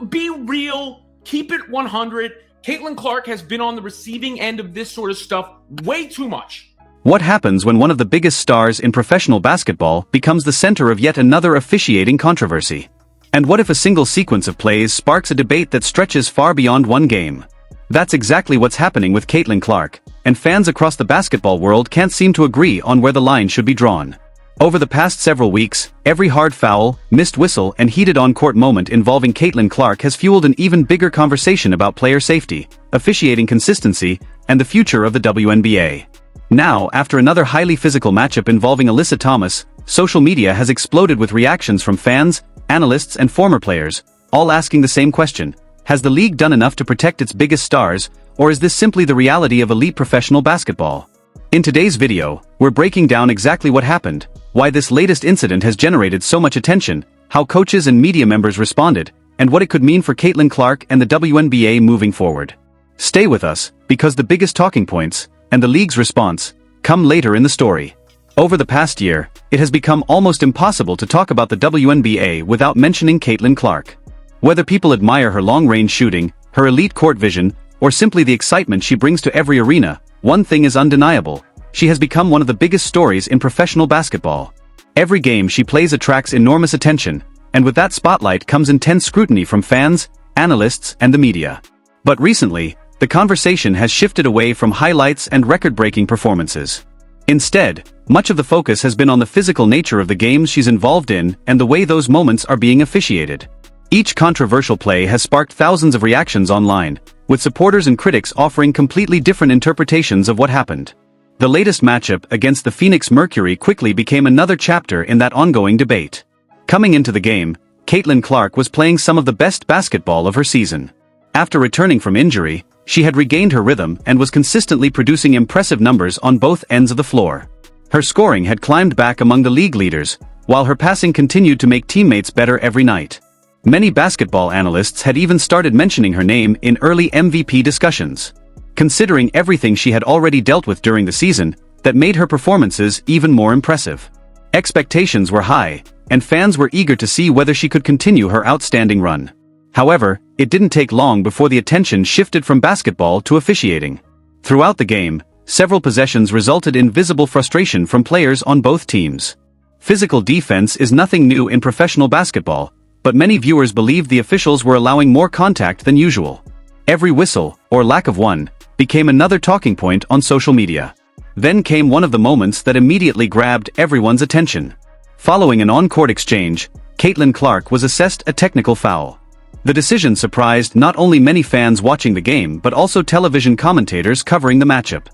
be real. Keep it 100. Caitlin Clark has been on the receiving end of this sort of stuff way too much. What happens when one of the biggest stars in professional basketball becomes the center of yet another officiating controversy? And what if a single sequence of plays sparks a debate that stretches far beyond one game? That's exactly what's happening with Caitlin Clark, and fans across the basketball world can't seem to agree on where the line should be drawn. Over the past several weeks, every hard foul, missed whistle and heated on-court moment involving Caitlin Clark has fueled an even bigger conversation about player safety, officiating consistency, and the future of the WNBA. Now, after another highly physical matchup involving Alyssa Thomas, social media has exploded with reactions from fans, analysts and former players, all asking the same question: has the league done enough to protect its biggest stars, or is this simply the reality of elite professional basketball? In today's video, we're breaking down exactly what happened, why this latest incident has generated so much attention, how coaches and media members responded, and what it could mean for Caitlin Clark and the WNBA moving forward. Stay with us, because the biggest talking points, and the league's response, come later in the story. Over the past year, it has become almost impossible to talk about the WNBA without mentioning Caitlin Clark. Whether people admire her long-range shooting, her elite court vision, or simply the excitement she brings to every arena, one thing is undeniable: she has become one of the biggest stories in professional basketball. Every game she plays attracts enormous attention, and with that spotlight comes intense scrutiny from fans, analysts, and the media. But recently, the conversation has shifted away from highlights and record-breaking performances. Instead, much of the focus has been on the physical nature of the games she's involved in and the way those moments are being officiated. Each controversial play has sparked thousands of reactions online, with supporters and critics offering completely different interpretations of what happened. The latest matchup against the Phoenix Mercury quickly became another chapter in that ongoing debate. Coming into the game, Caitlin Clark was playing some of the best basketball of her season. After returning from injury, she had regained her rhythm and was consistently producing impressive numbers on both ends of the floor. Her scoring had climbed back among the league leaders, while her passing continued to make teammates better every night. Many basketball analysts had even started mentioning her name in early MVP discussions. Considering everything she had already dealt with during the season, that made her performances even more impressive. Expectations were high, and fans were eager to see whether she could continue her outstanding run. However, it didn't take long before the attention shifted from basketball to officiating. Throughout the game, several possessions resulted in visible frustration from players on both teams. Physical defense is nothing new in professional basketball, but many viewers believed the officials were allowing more contact than usual. Every whistle, or lack of one, became another talking point on social media. Then came one of the moments that immediately grabbed everyone's attention. Following an on-court exchange, Caitlin Clark was assessed a technical foul. The decision surprised not only many fans watching the game but also television commentators covering the matchup.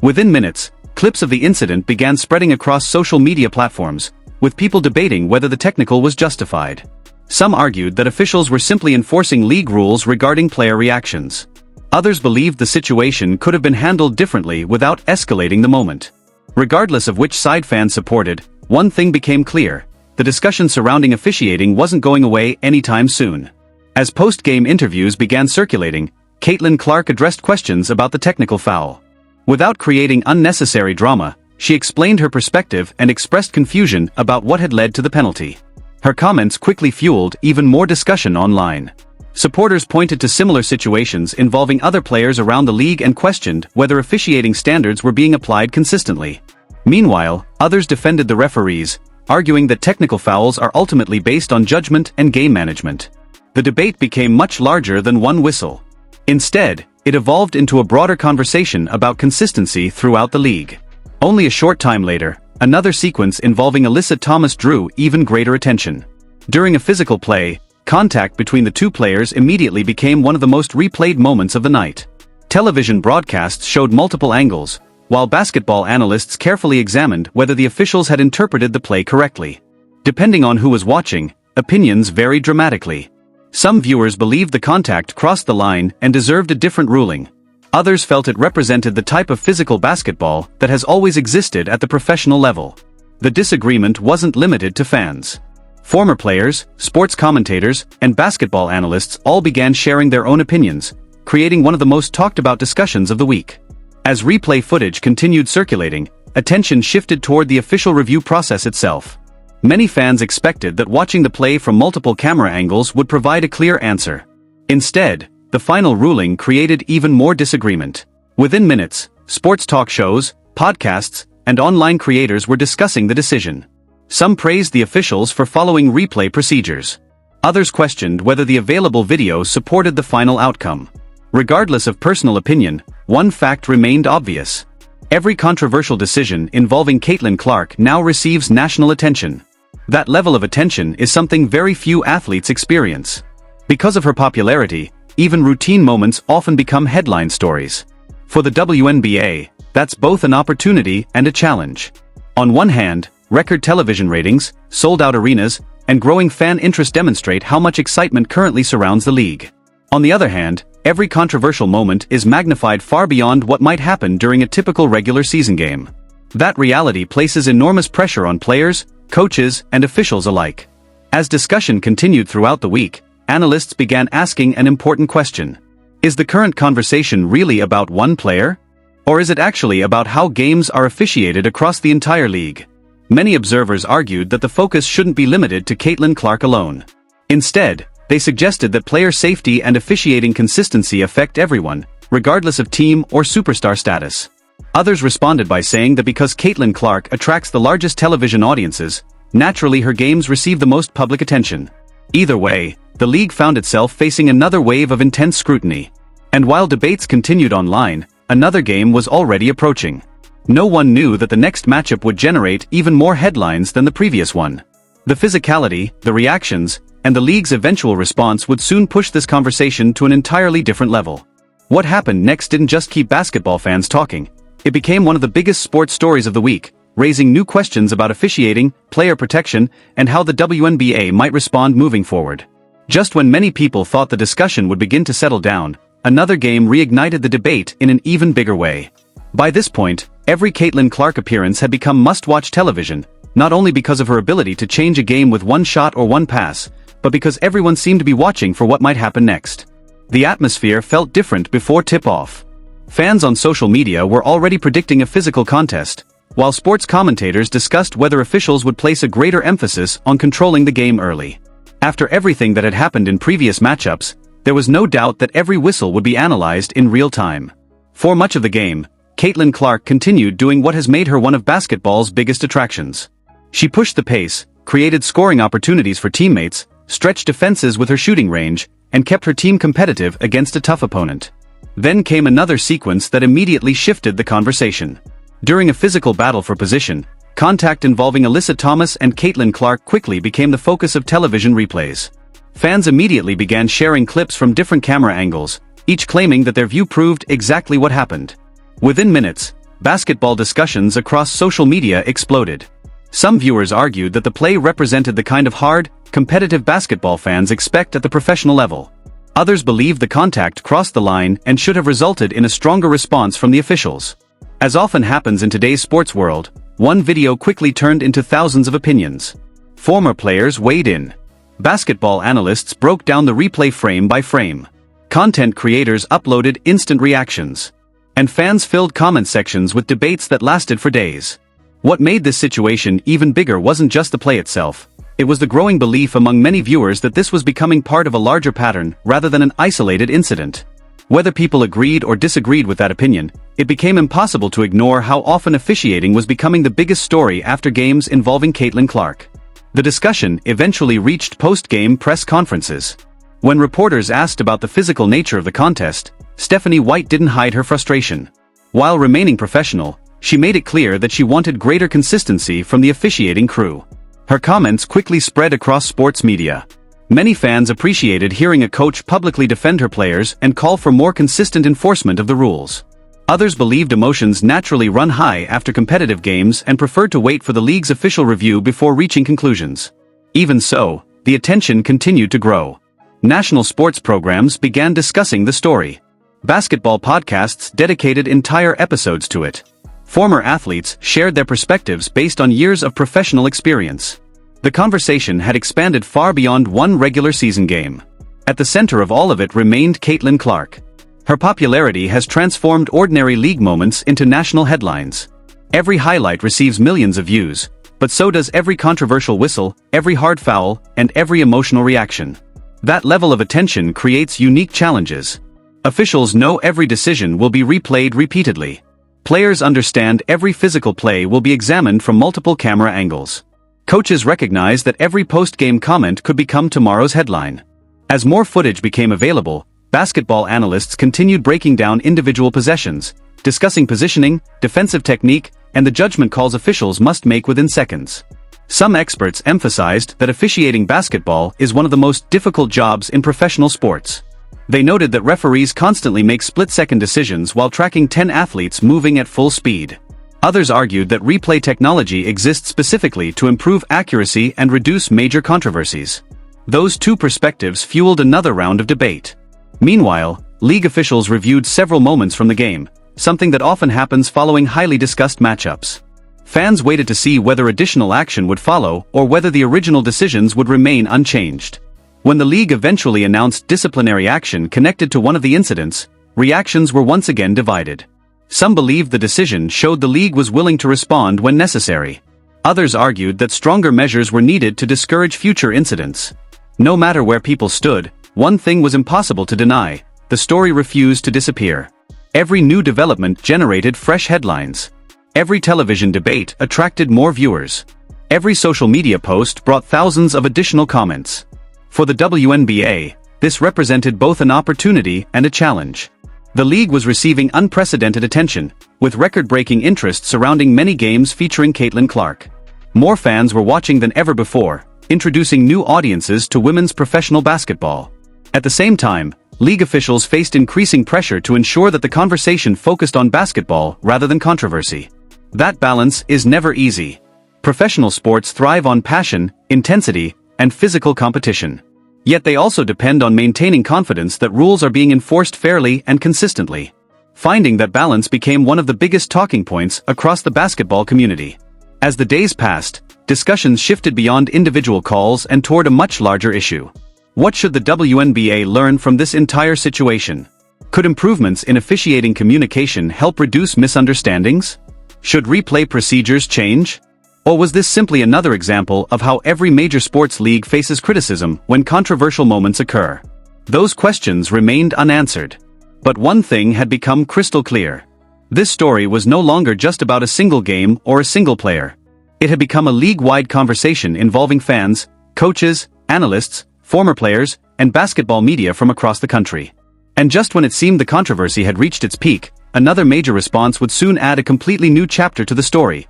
Within minutes, clips of the incident began spreading across social media platforms, with people debating whether the technical was justified. Some argued that officials were simply enforcing league rules regarding player reactions. Others believed the situation could have been handled differently without escalating the moment. Regardless of which side fans supported, one thing became clear: the discussion surrounding officiating wasn't going away anytime soon. As post-game interviews began circulating, Caitlin Clark addressed questions about the technical foul. Without creating unnecessary drama, she explained her perspective and expressed confusion about what had led to the penalty. Her comments quickly fueled even more discussion online. Supporters pointed to similar situations involving other players around the league and questioned whether officiating standards were being applied consistently. Meanwhile, others defended the referees, arguing that technical fouls are ultimately based on judgment and game management. The debate became much larger than one whistle. Instead, it evolved into a broader conversation about consistency throughout the league. Only a short time later, another sequence involving Alyssa Thomas drew even greater attention. During a physical play, contact between the two players immediately became one of the most replayed moments of the night. Television broadcasts showed multiple angles, while basketball analysts carefully examined whether the officials had interpreted the play correctly. Depending on who was watching, opinions varied dramatically. Some viewers believed the contact crossed the line and deserved a different ruling. Others felt it represented the type of physical basketball that has always existed at the professional level. The disagreement wasn't limited to fans. Former players, sports commentators, and basketball analysts all began sharing their own opinions, creating one of the most talked about discussions of the week. As replay footage continued circulating, attention shifted toward the official review process itself. Many fans expected that watching the play from multiple camera angles would provide a clear answer. Instead, the final ruling created even more disagreement. Within minutes, sports talk shows, podcasts, and online creators were discussing the decision. Some praised the officials for following replay procedures. Others questioned whether the available video supported the final outcome. Regardless of personal opinion, one fact remained obvious. Every controversial decision involving Caitlin Clark now receives national attention. That level of attention is something very few athletes experience. Because of her popularity, even routine moments often become headline stories. For the WNBA, that's both an opportunity and a challenge. On one hand, record television ratings, sold-out arenas, and growing fan interest demonstrate how much excitement currently surrounds the league. On the other hand, every controversial moment is magnified far beyond what might happen during a typical regular season game. That reality places enormous pressure on players, coaches, and officials alike. As discussion continued throughout the week, analysts began asking an important question. Is the current conversation really about one player? Or is it actually about how games are officiated across the entire league? Many observers argued that the focus shouldn't be limited to Caitlin Clark alone. Instead, they suggested that player safety and officiating consistency affect everyone, regardless of team or superstar status. Others responded by saying that because Caitlin Clark attracts the largest television audiences, naturally her games receive the most public attention. Either way, the league found itself facing another wave of intense scrutiny. And while debates continued online, another game was already approaching. No one knew that the next matchup would generate even more headlines than the previous one. The physicality, the reactions, and the league's eventual response would soon push this conversation to an entirely different level. What happened next didn't just keep basketball fans talking. It became one of the biggest sports stories of the week, raising new questions about officiating, player protection, and how the WNBA might respond moving forward. Just when many people thought the discussion would begin to settle down, another game reignited the debate in an even bigger way. By this point, every Caitlin Clark appearance had become must-watch television, not only because of her ability to change a game with one shot or one pass, but because everyone seemed to be watching for what might happen next. The atmosphere felt different before tip-off. Fans on social media were already predicting a physical contest, while sports commentators discussed whether officials would place a greater emphasis on controlling the game early. After everything that had happened in previous matchups, there was no doubt that every whistle would be analyzed in real time. For much of the game, Caitlin Clark continued doing what has made her one of basketball's biggest attractions. She pushed the pace, created scoring opportunities for teammates, stretched defenses with her shooting range, and kept her team competitive against a tough opponent. Then came another sequence that immediately shifted the conversation. During a physical battle for position, contact involving Alyssa Thomas and Caitlin Clark quickly became the focus of television replays. Fans immediately began sharing clips from different camera angles, each claiming that their view proved exactly what happened. Within minutes, basketball discussions across social media exploded. Some viewers argued that the play represented the kind of hard, competitive basketball fans expect at the professional level. Others believed the contact crossed the line and should have resulted in a stronger response from the officials. As often happens in today's sports world, one video quickly turned into thousands of opinions. Former players weighed in. Basketball analysts broke down the replay frame by frame. Content creators uploaded instant reactions. And fans filled comment sections with debates that lasted for days. What made this situation even bigger wasn't just the play itself. It was the growing belief among many viewers that this was becoming part of a larger pattern rather than an isolated incident. Whether people agreed or disagreed with that opinion, it became impossible to ignore how often officiating was becoming the biggest story after games involving Caitlin Clark. The discussion eventually reached post-game press conferences. When reporters asked about the physical nature of the contest, Stephanie White didn't hide her frustration. While remaining professional, she made it clear that she wanted greater consistency from the officiating crew. Her comments quickly spread across sports media. Many fans appreciated hearing a coach publicly defend her players and call for more consistent enforcement of the rules. Others believed emotions naturally run high after competitive games and preferred to wait for the league's official review before reaching conclusions. Even so, the attention continued to grow. National sports programs began discussing the story. Basketball podcasts dedicated entire episodes to it. Former athletes shared their perspectives based on years of professional experience. The conversation had expanded far beyond one regular season game. At the center of all of it remained Caitlin Clark. Her popularity has transformed ordinary league moments into national headlines. Every highlight receives millions of views, but so does every controversial whistle, every hard foul, and every emotional reaction. That level of attention creates unique challenges. Officials know every decision will be replayed repeatedly. Players understand every physical play will be examined from multiple camera angles. Coaches recognize that every post-game comment could become tomorrow's headline. As more footage became available, basketball analysts continued breaking down individual possessions, discussing positioning, defensive technique, and the judgment calls officials must make within seconds. Some experts emphasized that officiating basketball is one of the most difficult jobs in professional sports. They noted that referees constantly make split-second decisions while tracking 10 athletes moving at full speed. Others argued that replay technology exists specifically to improve accuracy and reduce major controversies. Those two perspectives fueled another round of debate. Meanwhile, league officials reviewed several moments from the game, something that often happens following highly discussed matchups. Fans waited to see whether additional action would follow or whether the original decisions would remain unchanged. When the league eventually announced disciplinary action connected to one of the incidents, reactions were once again divided. Some believed the decision showed the league was willing to respond when necessary. Others argued that stronger measures were needed to discourage future incidents. No matter where people stood, one thing was impossible to deny: the story refused to disappear. Every new development generated fresh headlines. Every television debate attracted more viewers. Every social media post brought thousands of additional comments. For the WNBA, this represented both an opportunity and a challenge. The league was receiving unprecedented attention, with record-breaking interest surrounding many games featuring Caitlin Clark. More fans were watching than ever before, introducing new audiences to women's professional basketball. At the same time, league officials faced increasing pressure to ensure that the conversation focused on basketball rather than controversy. That balance is never easy. Professional sports thrive on passion, intensity, and physical competition. Yet they also depend on maintaining confidence that rules are being enforced fairly and consistently. Finding that balance became one of the biggest talking points across the basketball community. As the days passed, discussions shifted beyond individual calls and toward a much larger issue. What should the WNBA learn from this entire situation? Could improvements in officiating communication help reduce misunderstandings? Should replay procedures change? Or was this simply another example of how every major sports league faces criticism when controversial moments occur? Those questions remained unanswered. But one thing had become crystal clear. This story was no longer just about a single game or a single player. It had become a league-wide conversation involving fans, coaches, analysts, former players, and basketball media from across the country. And just when it seemed the controversy had reached its peak, another major response would soon add a completely new chapter to the story.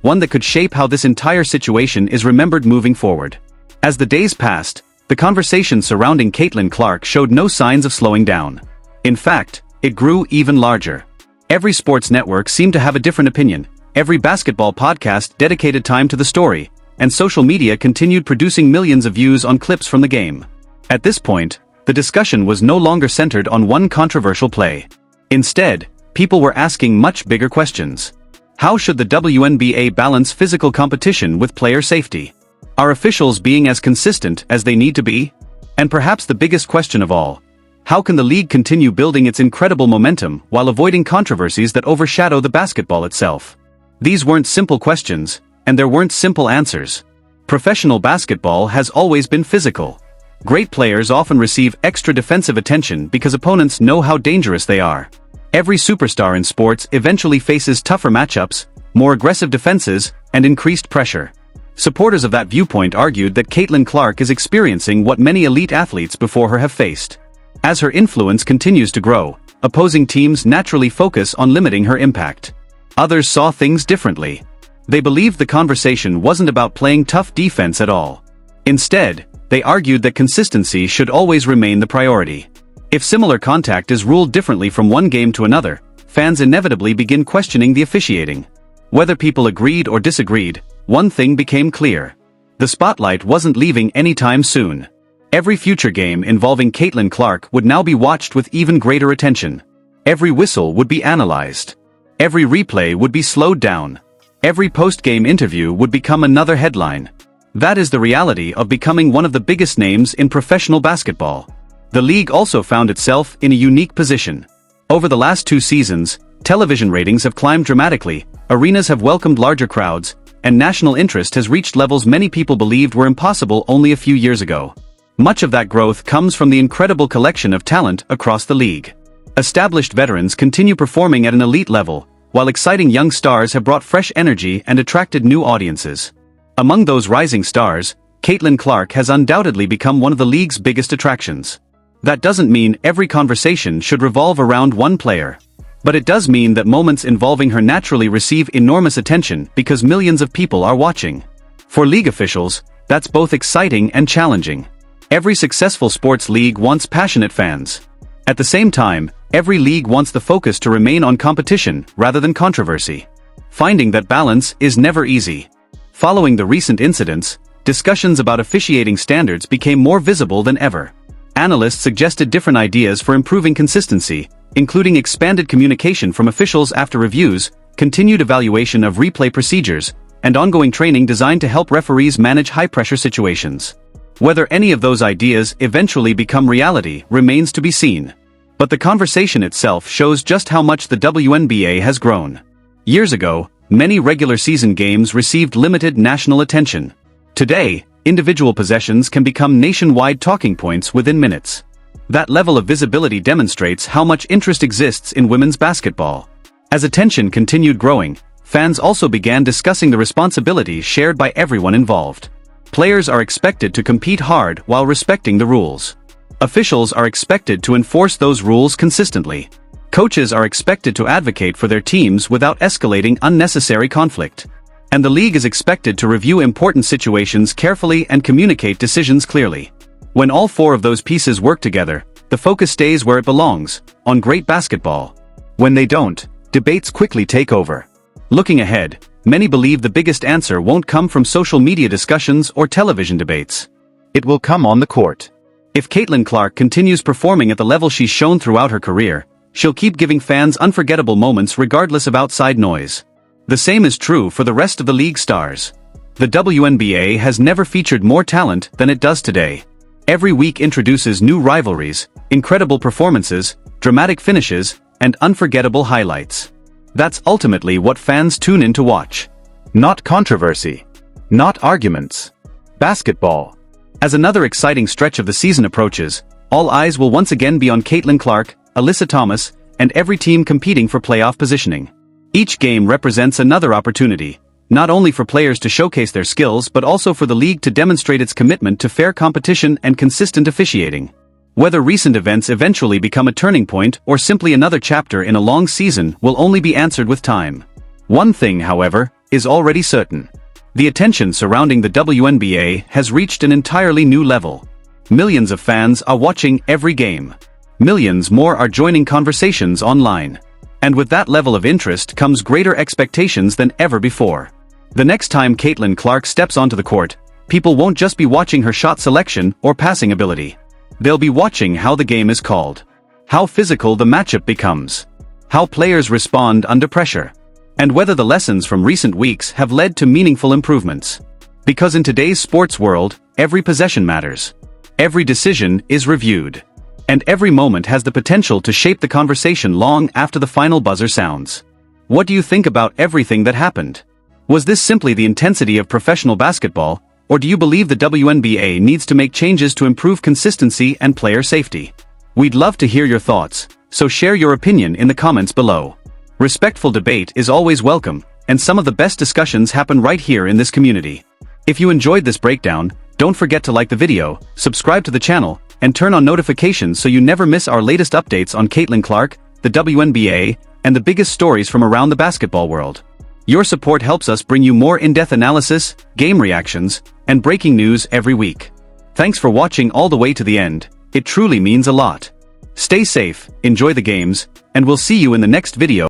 One that could shape how this entire situation is remembered moving forward. As the days passed, the conversation surrounding Caitlin Clark showed no signs of slowing down. In fact, it grew even larger. Every sports network seemed to have a different opinion, every basketball podcast dedicated time to the story, and social media continued producing millions of views on clips from the game. At this point, the discussion was no longer centered on one controversial play. Instead, people were asking much bigger questions. How should the WNBA balance physical competition with player safety? Are officials being as consistent as they need to be? And perhaps the biggest question of all, how can the league continue building its incredible momentum while avoiding controversies that overshadow the basketball itself? These weren't simple questions, and there weren't simple answers. Professional basketball has always been physical. Great players often receive extra defensive attention because opponents know how dangerous they are. Every superstar in sports eventually faces tougher matchups, more aggressive defenses, and increased pressure. Supporters of that viewpoint argued that Caitlin Clark is experiencing what many elite athletes before her have faced. As her influence continues to grow, opposing teams naturally focus on limiting her impact. Others saw things differently. They believed the conversation wasn't about playing tough defense at all. Instead, they argued that consistency should always remain the priority. If similar contact is ruled differently from one game to another, fans inevitably begin questioning the officiating. Whether people agreed or disagreed, one thing became clear. The spotlight wasn't leaving anytime soon. Every future game involving Caitlin Clark would now be watched with even greater attention. Every whistle would be analyzed. Every replay would be slowed down. Every post-game interview would become another headline. That is the reality of becoming one of the biggest names in professional basketball. The league also found itself in a unique position. Over the last 2 seasons, television ratings have climbed dramatically, arenas have welcomed larger crowds, and national interest has reached levels many people believed were impossible only a few years ago. Much of that growth comes from the incredible collection of talent across the league. Established veterans continue performing at an elite level, while exciting young stars have brought fresh energy and attracted new audiences. Among those rising stars, Caitlin Clark has undoubtedly become one of the league's biggest attractions. That doesn't mean every conversation should revolve around one player. But it does mean that moments involving her naturally receive enormous attention because millions of people are watching. For league officials, that's both exciting and challenging. Every successful sports league wants passionate fans. At the same time, every league wants the focus to remain on competition rather than controversy. Finding that balance is never easy. Following the recent incidents, discussions about officiating standards became more visible than ever. Analysts suggested different ideas for improving consistency, including expanded communication from officials after reviews, continued evaluation of replay procedures, and ongoing training designed to help referees manage high-pressure situations. Whether any of those ideas eventually become reality remains to be seen. But the conversation itself shows just how much the WNBA has grown. Years ago, many regular season games received limited national attention. Today, individual possessions can become nationwide talking points within minutes. That level of visibility demonstrates how much interest exists in women's basketball. As attention continued growing, fans also began discussing the responsibilities shared by everyone involved. Players are expected to compete hard while respecting the rules. Officials are expected to enforce those rules consistently. Coaches are expected to advocate for their teams without escalating unnecessary conflict. And the league is expected to review important situations carefully and communicate decisions clearly. When all four of those pieces work together, the focus stays where it belongs, on great basketball. When they don't, debates quickly take over. Looking ahead, many believe the biggest answer won't come from social media discussions or television debates. It will come on the court. If Caitlin Clark continues performing at the level she's shown throughout her career, she'll keep giving fans unforgettable moments regardless of outside noise. The same is true for the rest of the league stars. The WNBA has never featured more talent than it does today. Every week introduces new rivalries, incredible performances, dramatic finishes, and unforgettable highlights. That's ultimately what fans tune in to watch. Not controversy. Not arguments. Basketball. As another exciting stretch of the season approaches, all eyes will once again be on Caitlin Clark, Alyssa Thomas, and every team competing for playoff positioning. Each game represents another opportunity, not only for players to showcase their skills but also for the league to demonstrate its commitment to fair competition and consistent officiating. Whether recent events eventually become a turning point or simply another chapter in a long season will only be answered with time. One thing, however, is already certain. The attention surrounding the WNBA has reached an entirely new level. Millions of fans are watching every game. Millions more are joining conversations online. And with that level of interest comes greater expectations than ever before. The next time Caitlin Clark steps onto the court, people won't just be watching her shot selection or passing ability. They'll be watching how the game is called, how physical the matchup becomes, how players respond under pressure, and whether the lessons from recent weeks have led to meaningful improvements. Because in today's sports world, every possession matters. Every decision is reviewed. And every moment has the potential to shape the conversation long after the final buzzer sounds. What do you think about everything that happened? Was this simply the intensity of professional basketball, or do you believe the WNBA needs to make changes to improve consistency and player safety? We'd love to hear your thoughts, so share your opinion in the comments below. Respectful debate is always welcome, and some of the best discussions happen right here in this community. If you enjoyed this breakdown, don't forget to like the video, subscribe to the channel, and turn on notifications so you never miss our latest updates on Caitlin Clark, the WNBA, and the biggest stories from around the basketball world. Your support helps us bring you more in-depth analysis, game reactions, and breaking news every week. Thanks for watching all the way to the end, it truly means a lot. Stay safe, enjoy the games, and we'll see you in the next video.